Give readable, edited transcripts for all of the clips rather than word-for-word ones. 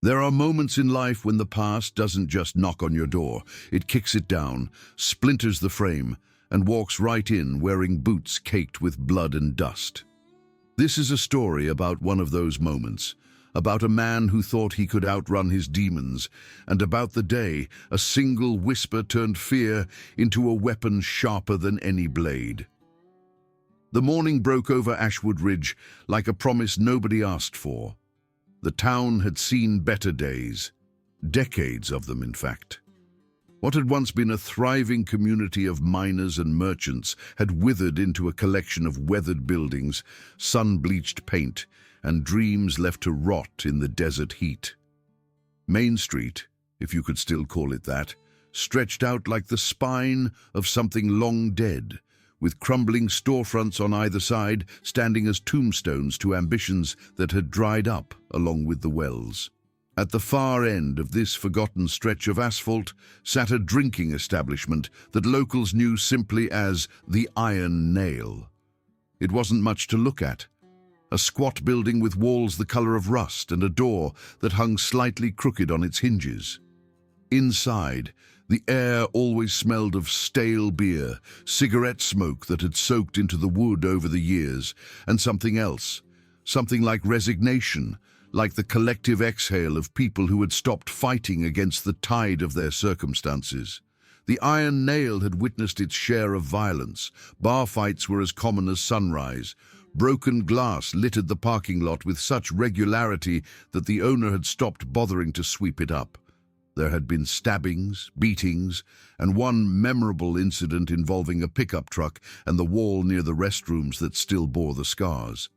There are moments in life when the past doesn't just knock on your door. It kicks it down, splinters the frame, and walks right in wearing boots caked with blood and dust. This is a story about one of those moments, about a man who thought he could outrun his demons, and about the day a single whisper turned fear into a weapon sharper than any blade. The morning broke over Ashwood Ridge like a promise nobody asked for. The town had seen better days, decades of them in fact. What had once been a thriving community of miners and merchants had withered into a collection of weathered buildings, sun-bleached paint, and dreams left to rot in the desert heat. Main Street, if you could still call it that, stretched out like the spine of something long dead, with crumbling storefronts on either side standing as tombstones to ambitions that had dried up along with the wells. At the far end of this forgotten stretch of asphalt sat a drinking establishment that locals knew simply as the Iron Nail. It wasn't much to look at. A squat building with walls the color of rust and a door that hung slightly crooked on its hinges. Inside, the air always smelled of stale beer, cigarette smoke that had soaked into the wood over the years, and something else, something like resignation, like the collective exhale of people who had stopped fighting against the tide of their circumstances. The Iron Nail had witnessed its share of violence. Bar fights were as common as sunrise. Broken glass littered the parking lot with such regularity that the owner had stopped bothering to sweep it up. There had been stabbings, beatings, and one memorable incident involving a pickup truck and the wall near the restrooms that still bore the scars.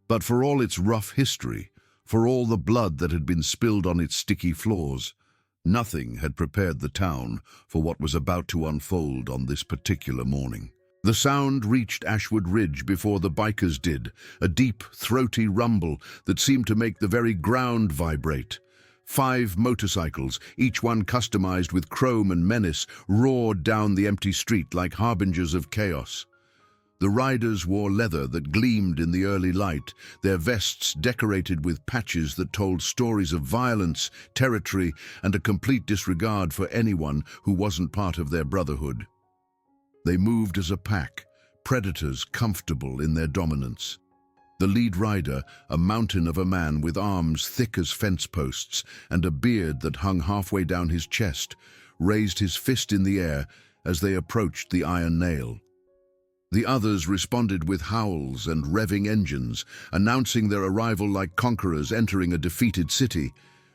But for all its rough history, for all the blood that had been spilled on its sticky floors, nothing had prepared the town for what was about to unfold on this particular morning. The sound reached Ashwood Ridge before the bikers did, a deep, throaty rumble that seemed to make the very ground vibrate. 5 motorcycles, each one customized with chrome and menace, roared down the empty street like harbingers of chaos. The riders wore leather that gleamed in the early light, their vests decorated with patches that told stories of violence, territory, and a complete disregard for anyone who wasn't part of their brotherhood. They moved as a pack, predators comfortable in their dominance. The lead rider, a mountain of a man with arms thick as fence posts and a beard that hung halfway down his chest, raised his fist in the air as they approached the Iron Nail. The others responded with howls and revving engines, announcing their arrival like conquerors entering a defeated city.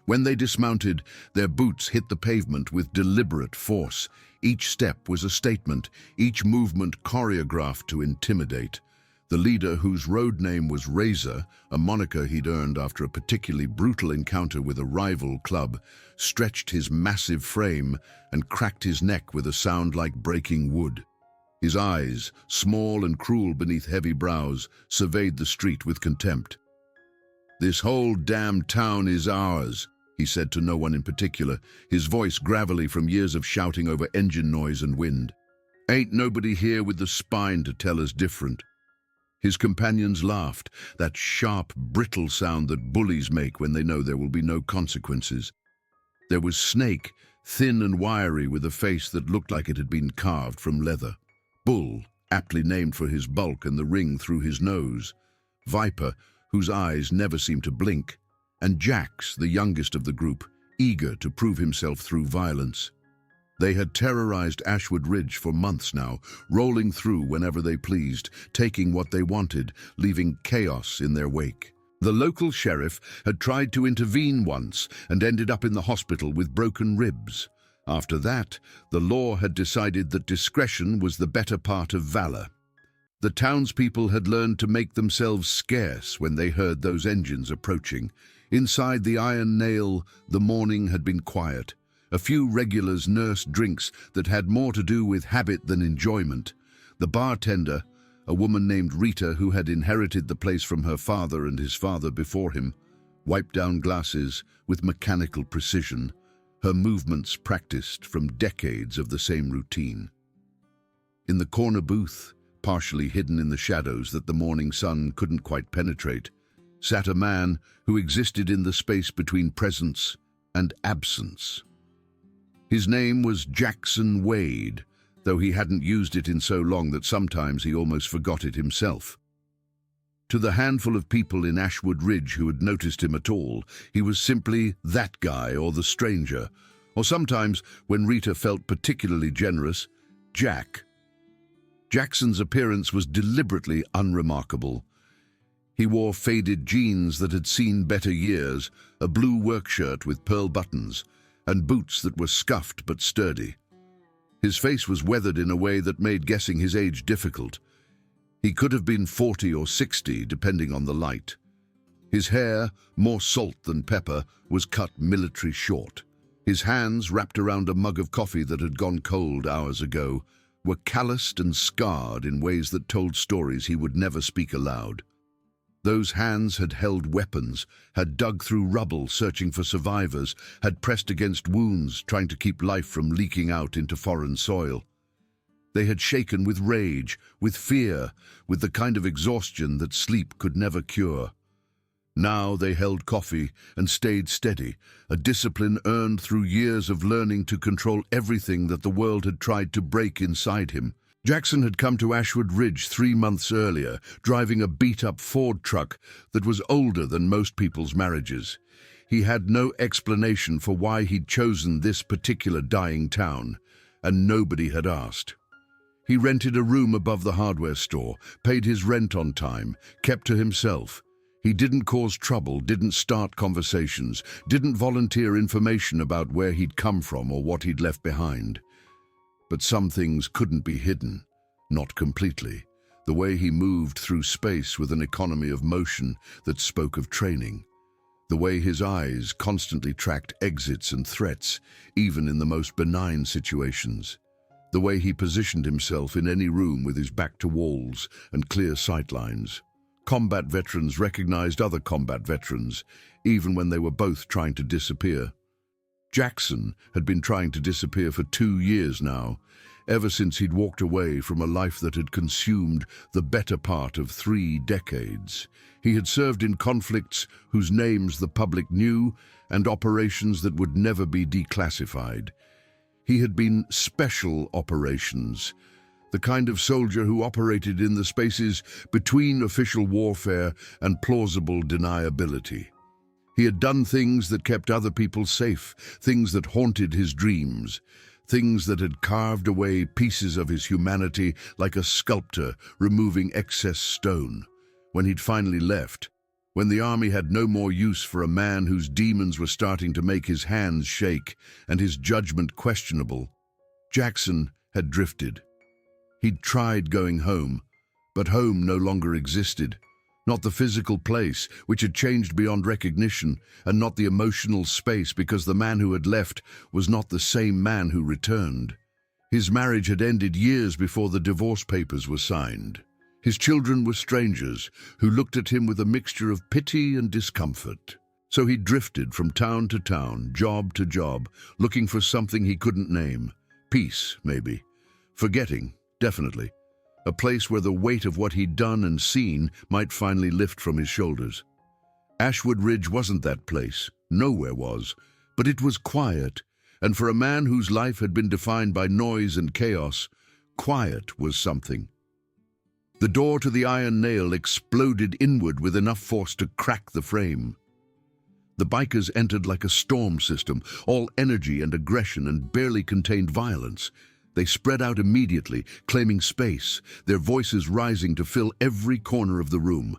When they dismounted, their boots hit the pavement with deliberate force. Each step was a statement, each movement choreographed to intimidate. The leader, whose road name was Razor, a moniker he'd earned after a particularly brutal encounter with a rival club, stretched his massive frame and cracked his neck with a sound like breaking wood. His eyes, small and cruel beneath heavy brows, surveyed the street with contempt. "This whole damn town is ours," he said to no one in particular, his voice gravelly from years of shouting over engine noise and wind. "Ain't nobody here with the spine to tell us different." His companions laughed, that sharp, brittle sound that bullies make when they know there will be no consequences. There was Snake, thin and wiry with a face that looked like it had been carved from leather. Bull, aptly named for his bulk and the ring through his nose. Viper, whose eyes never seemed to blink. And Jax, the youngest of the group, eager to prove himself through violence. They had terrorized Ashwood Ridge for months now, rolling through whenever they pleased, taking what they wanted, leaving chaos in their wake. The local sheriff had tried to intervene once and ended up in the hospital with broken ribs. After that, the law had decided that discretion was the better part of valor. The townspeople had learned to make themselves scarce when they heard those engines approaching. Inside the Iron Nail, the morning had been quiet. A few regulars nursed drinks that had more to do with habit than enjoyment. The bartender, a woman named Rita who had inherited the place from her father and his father before him, wiped down glasses with mechanical precision, her movements practiced from decades of the same routine. In the corner booth, partially hidden in the shadows that the morning sun couldn't quite penetrate, sat a man who existed in the space between presence and absence. His name was Jackson Wade, though he hadn't used it in so long that sometimes he almost forgot it himself. To the handful of people in Ashwood Ridge who had noticed him at all, he was simply that guy or the stranger, or sometimes, when Rita felt particularly generous, Jack. Jackson's appearance was deliberately unremarkable. He wore faded jeans that had seen better years, a blue work shirt with pearl buttons, and boots that were scuffed but sturdy. His face was weathered in a way that made guessing his age difficult. He could have been 40 or 60, depending on the light. His hair, more salt than pepper, was cut military short. His hands, wrapped around a mug of coffee that had gone cold hours ago, were calloused and scarred in ways that told stories he would never speak aloud. Those hands had held weapons, had dug through rubble searching for survivors, had pressed against wounds trying to keep life from leaking out into foreign soil. They had shaken with rage, with fear, with the kind of exhaustion that sleep could never cure. Now they held coffee and stayed steady, a discipline earned through years of learning to control everything that the world had tried to break inside him. Jackson had come to Ashwood Ridge 3 months earlier, driving a beat-up Ford truck that was older than most people's marriages. He had no explanation for why he'd chosen this particular dying town, and nobody had asked. He rented a room above the hardware store, paid his rent on time, kept to himself. He didn't cause trouble, didn't start conversations, didn't volunteer information about where he'd come from or what he'd left behind. But some things couldn't be hidden, not completely. The way he moved through space with an economy of motion that spoke of training. The way his eyes constantly tracked exits and threats, even in the most benign situations. The way he positioned himself in any room with his back to walls and clear sightlines. Combat veterans recognized other combat veterans, even when they were both trying to disappear. Jackson had been trying to disappear for 2 years now, ever since he'd walked away from a life that had consumed the better part of 3 decades. He had served in conflicts whose names the public knew and operations that would never be declassified. He had been special operations, the kind of soldier who operated in the spaces between official warfare and plausible deniability. He had done things that kept other people safe, things that haunted his dreams, things that had carved away pieces of his humanity like a sculptor removing excess stone. When he'd finally left, when the army had no more use for a man whose demons were starting to make his hands shake and his judgment questionable, Jackson had drifted. He'd tried going home, but home no longer existed. Not the physical place, which had changed beyond recognition, and not the emotional space, because the man who had left was not the same man who returned. His marriage had ended years before the divorce papers were signed. His children were strangers who looked at him with a mixture of pity and discomfort. So he drifted from town to town, job to job, looking for something he couldn't name. Peace, maybe. Forgetting, definitely. A place where the weight of what he'd done and seen might finally lift from his shoulders. Ashwood Ridge wasn't that place. Nowhere was. But it was quiet, and for a man whose life had been defined by noise and chaos, quiet was something. The door to the iron nail exploded inward with enough force to crack the frame. The bikers entered like a storm system, all energy and aggression and barely contained violence. They spread out immediately, claiming space, their voices rising to fill every corner of the room.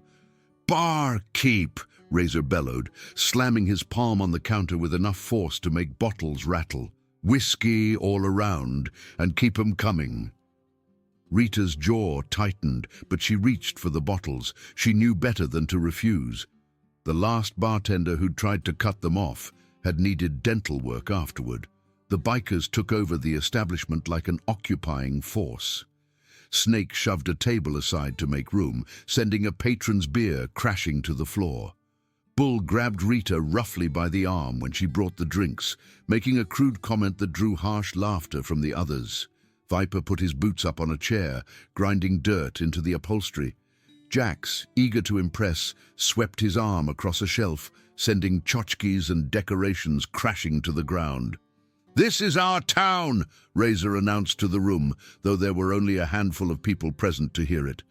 "Barkeep!" Razor bellowed, slamming his palm on the counter with enough force to make bottles rattle. "Whiskey all around, and keep 'em coming." Rita's jaw tightened, but she reached for the bottles. She knew better than to refuse. The last bartender who'd tried to cut them off had needed dental work afterward. The bikers took over the establishment like an occupying force. Snake shoved a table aside to make room, sending a patron's beer crashing to the floor. Bull grabbed Rita roughly by the arm when she brought the drinks, making a crude comment that drew harsh laughter from the others. Viper put his boots up on a chair, grinding dirt into the upholstery. Jax, eager to impress, swept his arm across a shelf, sending tchotchkes and decorations crashing to the ground. "This is our town," Razor announced to the room, though there were only a handful of people present to hear it.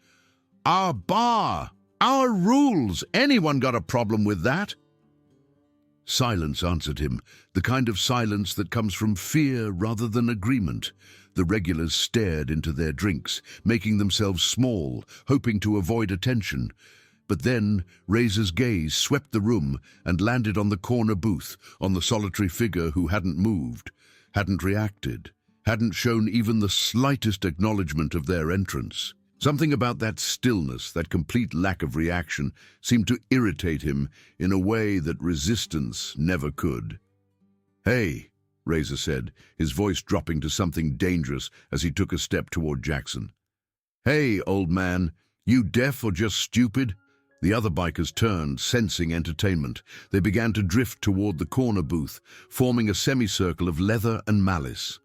"Our bar! Our rules! Anyone got a problem with that?" Silence answered him, the kind of silence that comes from fear rather than agreement. The regulars stared into their drinks, making themselves small, hoping to avoid attention. But then Razor's gaze swept the room and landed on the corner booth, on the solitary figure who hadn't moved, hadn't reacted, hadn't shown even the slightest acknowledgement of their entrance. Something about that stillness, that complete lack of reaction, seemed to irritate him in a way that resistance never could. "Hey," Razor said, his voice dropping to something dangerous as he took a step toward Jackson. "Hey, old man, you deaf or just stupid?" The other bikers turned, sensing entertainment. They began to drift toward the corner booth, forming a semicircle of leather and malice.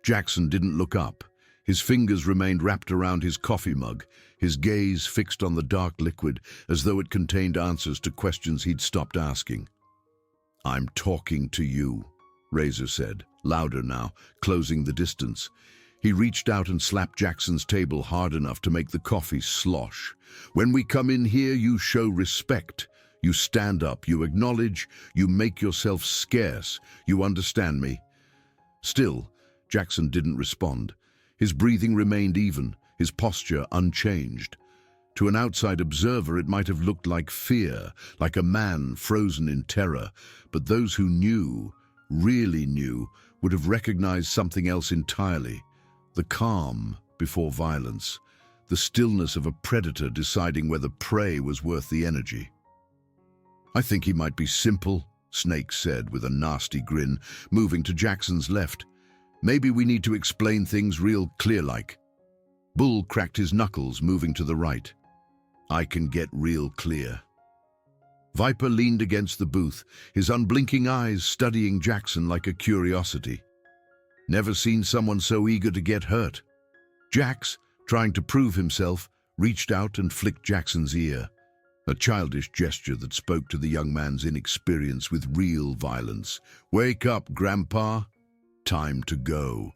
Jackson didn't look up. His fingers remained wrapped around his coffee mug, his gaze fixed on the dark liquid as though it contained answers to questions he'd stopped asking. "I'm talking to you," Razor said, louder now, closing the distance. He reached out and slapped Jackson's table hard enough to make the coffee slosh. "When we come in here, you show respect. You stand up, you acknowledge, you make yourself scarce. You understand me?" Still, Jackson didn't respond. His breathing remained even, his posture unchanged. To an outside observer, it might have looked like fear, like a man frozen in terror, but those who knew, really knew, would have recognized something else entirely. The calm before violence, the stillness of a predator deciding whether prey was worth the energy. "I think he might be simple," Snake said with a nasty grin, moving to Jackson's left. "Maybe we need to explain things real clear-like." Bull cracked his knuckles, moving to the right. "I can get real clear." Viper leaned against the booth, his unblinking eyes studying Jackson like a curiosity. Never seen someone so eager to get hurt. Jax, trying to prove himself, reached out and flicked Jackson's ear, a childish gesture that spoke to the young man's inexperience with real violence. "Wake up, Grandpa. Time to go."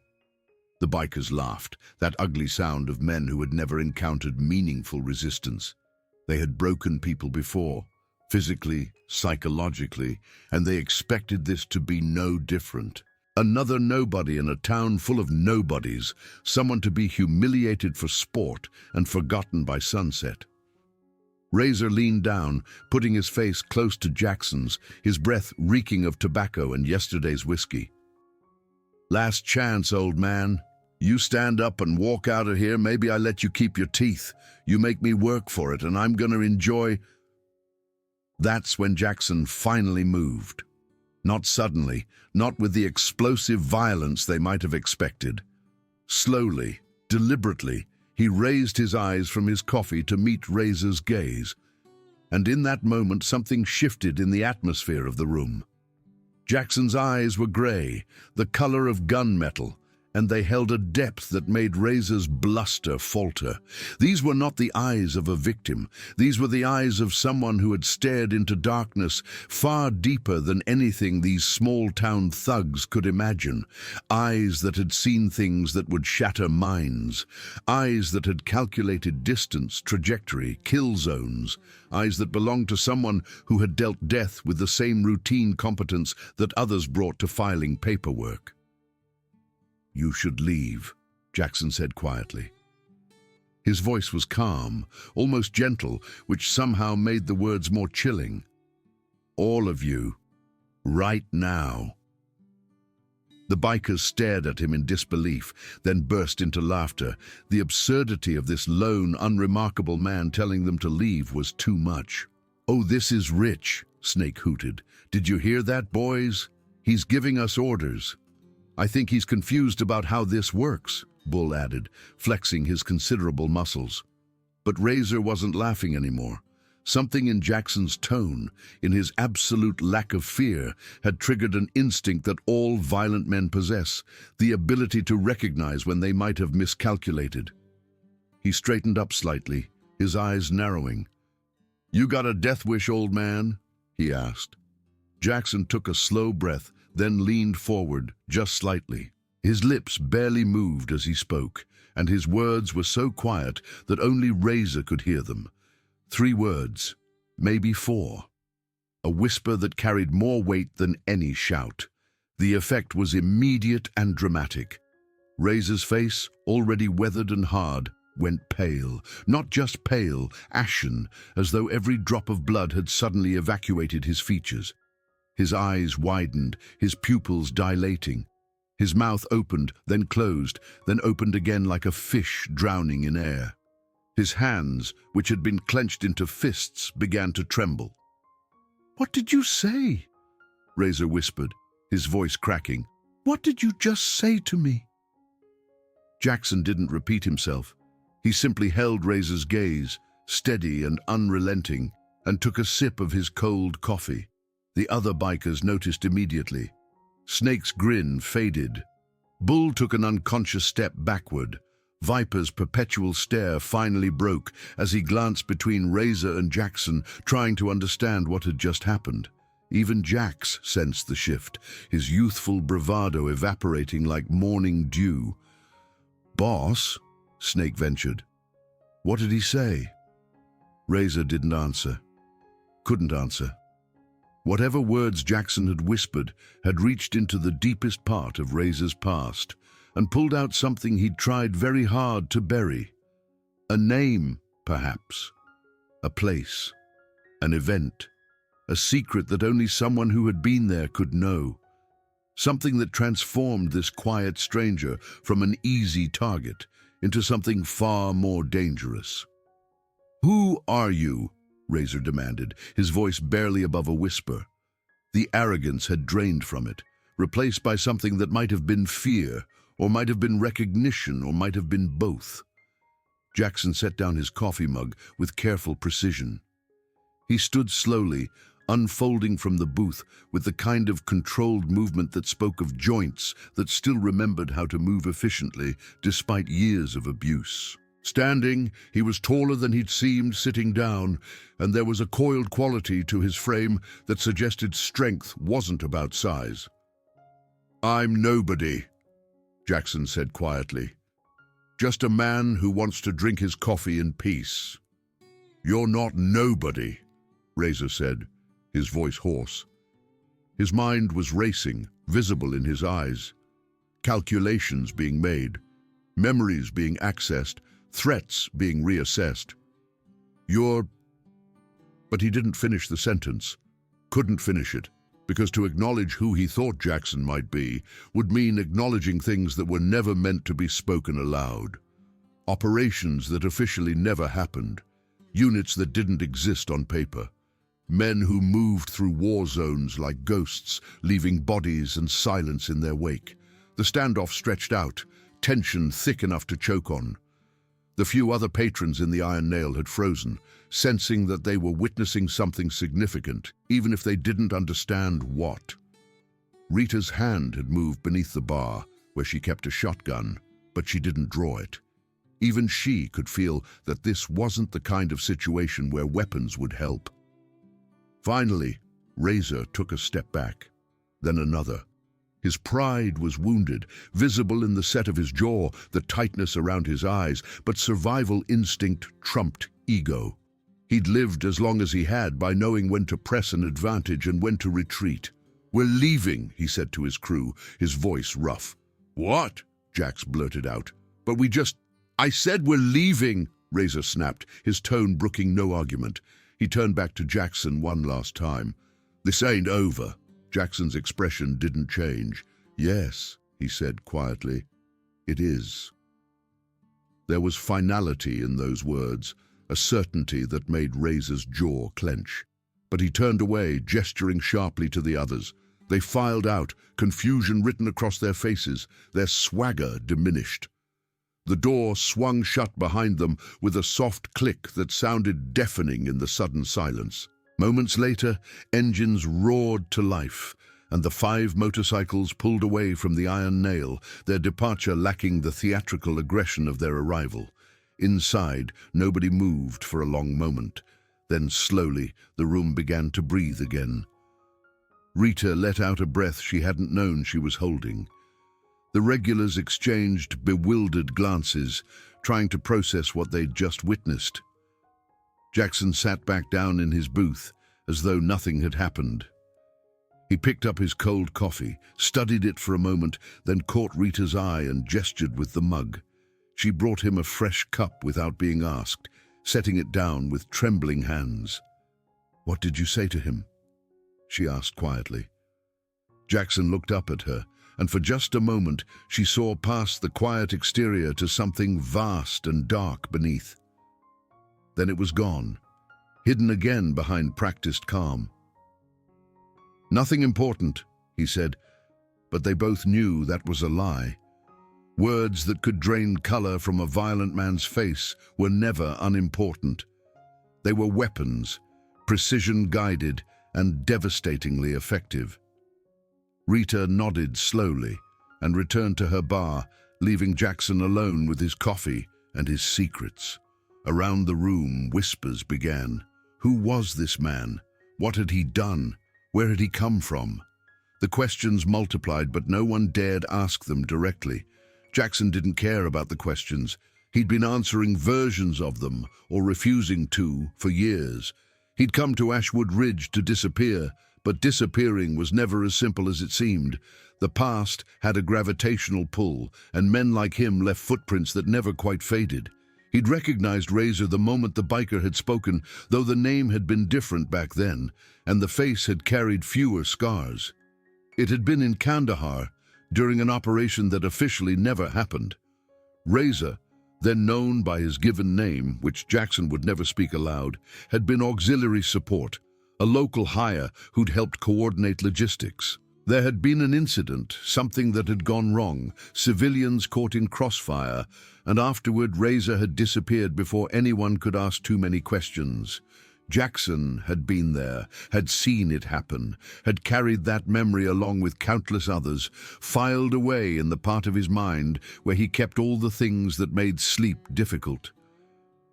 The bikers laughed, that ugly sound of men who had never encountered meaningful resistance. They had broken people before, physically, psychologically, and they expected this to be no different. Another nobody in a town full of nobodies, someone to be humiliated for sport and forgotten by sunset. Razor leaned down, putting his face close to Jackson's, his breath reeking of tobacco and yesterday's whiskey. "Last chance, old man. You stand up and walk out of here, maybe I let you keep your teeth. You make me work for it, and I'm gonna enjoy..." That's when Jackson finally moved. Not suddenly, not with the explosive violence they might have expected. Slowly, deliberately, he raised his eyes from his coffee to meet Razor's gaze. And in that moment, something shifted in the atmosphere of the room. Jackson's eyes were gray, the color of gunmetal, and they held a depth that made Razor's bluster falter. These were not the eyes of a victim. These were the eyes of someone who had stared into darkness far deeper than anything these small-town thugs could imagine. Eyes that had seen things that would shatter minds. Eyes that had calculated distance, trajectory, kill zones. Eyes that belonged to someone who had dealt death with the same routine competence that others brought to filing paperwork. "You should leave," Jackson said quietly. His voice was calm, almost gentle, which somehow made the words more chilling. "All of you, right now." The bikers stared at him in disbelief, then burst into laughter. The absurdity of this lone, unremarkable man telling them to leave was too much. "Oh, this is Rich," Snake hooted. "Did you hear that, boys? He's giving us orders." "I think he's confused about how this works," Bull added, flexing his considerable muscles. But Razor wasn't laughing anymore. Something in Jackson's tone, in his absolute lack of fear, had triggered an instinct that all violent men possess, the ability to recognize when they might have miscalculated. He straightened up slightly, his eyes narrowing. "You got a death wish, old man?" he asked. Jackson took a slow breath, then leaned forward, just slightly. His lips barely moved as he spoke, and his words were so quiet that only Razor could hear them. 3 words, maybe 4. A whisper that carried more weight than any shout. The effect was immediate and dramatic. Razor's face, already weathered and hard, went pale. Not just pale, ashen, as though every drop of blood had suddenly evacuated his features. His eyes widened, his pupils dilating. His mouth opened, then closed, then opened again like a fish drowning in air. His hands, which had been clenched into fists, began to tremble. "What did you say?" Razor whispered, his voice cracking. "What did you just say to me?" Jackson didn't repeat himself. He simply held Razor's gaze, steady and unrelenting, and took a sip of his cold coffee. The other bikers noticed immediately. Snake's grin faded. Bull took an unconscious step backward. Viper's perpetual stare finally broke as he glanced between Razor and Jackson, trying to understand what had just happened. Even Jax sensed the shift, his youthful bravado evaporating like morning dew. "Boss?" Snake ventured. "What did he say?" Razor didn't answer. Couldn't answer. Whatever words Jackson had whispered had reached into the deepest part of Razor's past and pulled out something he'd tried very hard to bury. A name, perhaps. A place. An event. A secret that only someone who had been there could know. Something that transformed this quiet stranger from an easy target into something far more dangerous. "Who are you?" Razor demanded, his voice barely above a whisper. The arrogance had drained from it, replaced by something that might have been fear, or might have been recognition, or might have been both. Jackson set down his coffee mug with careful precision. He stood slowly, unfolding from the booth with the kind of controlled movement that spoke of joints that still remembered how to move efficiently despite years of abuse. Standing, he was taller than he'd seemed sitting down, and there was a coiled quality to his frame that suggested strength wasn't about size. "I'm nobody," Jackson said quietly. "Just a man who wants to drink his coffee in peace." "You're not nobody," Razor said, his voice hoarse. His mind was racing, visible in his eyes. Calculations being made, memories being accessed, threats being reassessed. "You're..." But he didn't finish the sentence. Couldn't finish it, because to acknowledge who he thought Jackson might be would mean acknowledging things that were never meant to be spoken aloud. Operations that officially never happened. Units that didn't exist on paper. Men who moved through war zones like ghosts, leaving bodies and silence in their wake. The standoff stretched out, tension thick enough to choke on. The few other patrons in the Iron Nail had frozen, sensing that they were witnessing something significant, even if they didn't understand what. Rita's hand had moved beneath the bar, where she kept a shotgun, but she didn't draw it. Even she could feel that this wasn't the kind of situation where weapons would help. Finally, Razor took a step back, then another. His pride was wounded, visible in the set of his jaw, the tightness around his eyes, but survival instinct trumped ego. He'd lived as long as he had by knowing when to press an advantage and when to retreat. "We're leaving," he said to his crew, his voice rough. "What?" Jax blurted out. "But I said we're leaving," Razor snapped, his tone brooking no argument. He turned back to Jackson one last time. "This ain't over." Jackson's expression didn't change. "Yes," he said quietly, "it is." There was finality in those words, a certainty that made Razor's jaw clench. But he turned away, gesturing sharply to the others. They filed out, confusion written across their faces, their swagger diminished. The door swung shut behind them with a soft click that sounded deafening in the sudden silence. Moments later, engines roared to life, and the 5 motorcycles pulled away from the Iron Nail, their departure lacking the theatrical aggression of their arrival. Inside, nobody moved for a long moment. Then slowly, the room began to breathe again. Rita let out a breath she hadn't known she was holding. The regulars exchanged bewildered glances, trying to process what they'd just witnessed. Jackson sat back down in his booth, as though nothing had happened. He picked up his cold coffee, studied it for a moment, then caught Rita's eye and gestured with the mug. She brought him a fresh cup without being asked, setting it down with trembling hands. "What did you say to him?" she asked quietly. Jackson looked up at her, and for just a moment she saw past the quiet exterior to something vast and dark beneath. Then it was gone, hidden again behind practiced calm. "Nothing important," he said, but they both knew that was a lie. Words that could drain color from a violent man's face were never unimportant. They were weapons, precision-guided and devastatingly effective. Rita nodded slowly and returned to her bar, leaving Jackson alone with his coffee and his secrets. Around the room, whispers began. Who was this man? What had he done? Where had he come from? The questions multiplied, but no one dared ask them directly. Jackson didn't care about the questions. He'd been answering versions of them, or refusing to, for years. He'd come to Ashwood Ridge to disappear, but disappearing was never as simple as it seemed. The past had a gravitational pull, and men like him left footprints that never quite faded. He'd recognized Razor the moment the biker had spoken, though the name had been different back then, and the face had carried fewer scars. It had been in Kandahar, during an operation that officially never happened. Razor, then known by his given name, which Jackson would never speak aloud, had been auxiliary support, a local hire who'd helped coordinate logistics. There had been an incident, something that had gone wrong, civilians caught in crossfire, and afterward Razor had disappeared before anyone could ask too many questions. Jackson had been there, had seen it happen, had carried that memory along with countless others, filed away in the part of his mind where he kept all the things that made sleep difficult.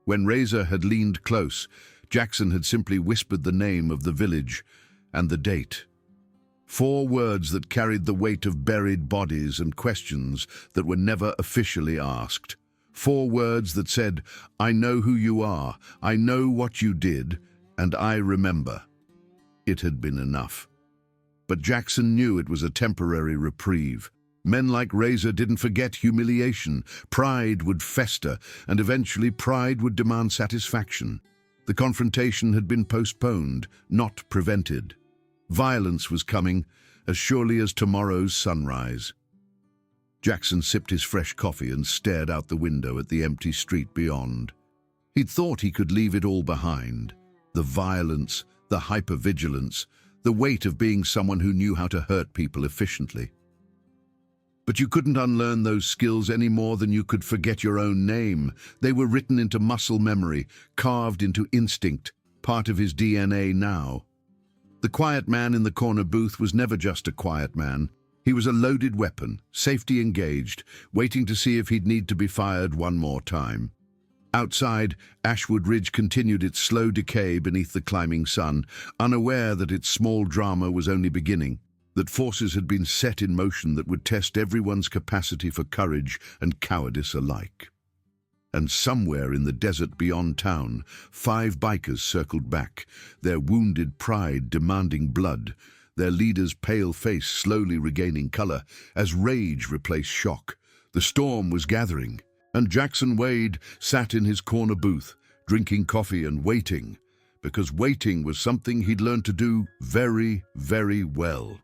When Razor had leaned close, Jackson had simply whispered the name of the village and the date. 4 words that carried the weight of buried bodies and questions that were never officially asked. 4 words that said, "I know who you are, I know what you did, and I remember." It had been enough. But Jackson knew it was a temporary reprieve. Men like Razor didn't forget humiliation. Pride would fester, and eventually pride would demand satisfaction. The confrontation had been postponed, not prevented. Violence was coming, as surely as tomorrow's sunrise. Jackson sipped his fresh coffee and stared out the window at the empty street beyond. He'd thought he could leave it all behind. The violence, the hypervigilance, the weight of being someone who knew how to hurt people efficiently. But you couldn't unlearn those skills any more than you could forget your own name. They were written into muscle memory, carved into instinct, part of his DNA now. The quiet man in the corner booth was never just a quiet man. He was a loaded weapon, safety engaged, waiting to see if he'd need to be fired one more time. Outside, Ashwood Ridge continued its slow decay beneath the climbing sun, unaware that its small drama was only beginning, that forces had been set in motion that would test everyone's capacity for courage and cowardice alike. And somewhere in the desert beyond town, 5 bikers circled back, their wounded pride demanding blood, their leader's pale face slowly regaining color as rage replaced shock. The storm was gathering, and Jackson Wade sat in his corner booth, drinking coffee and waiting, because waiting was something he'd learned to do very, very well.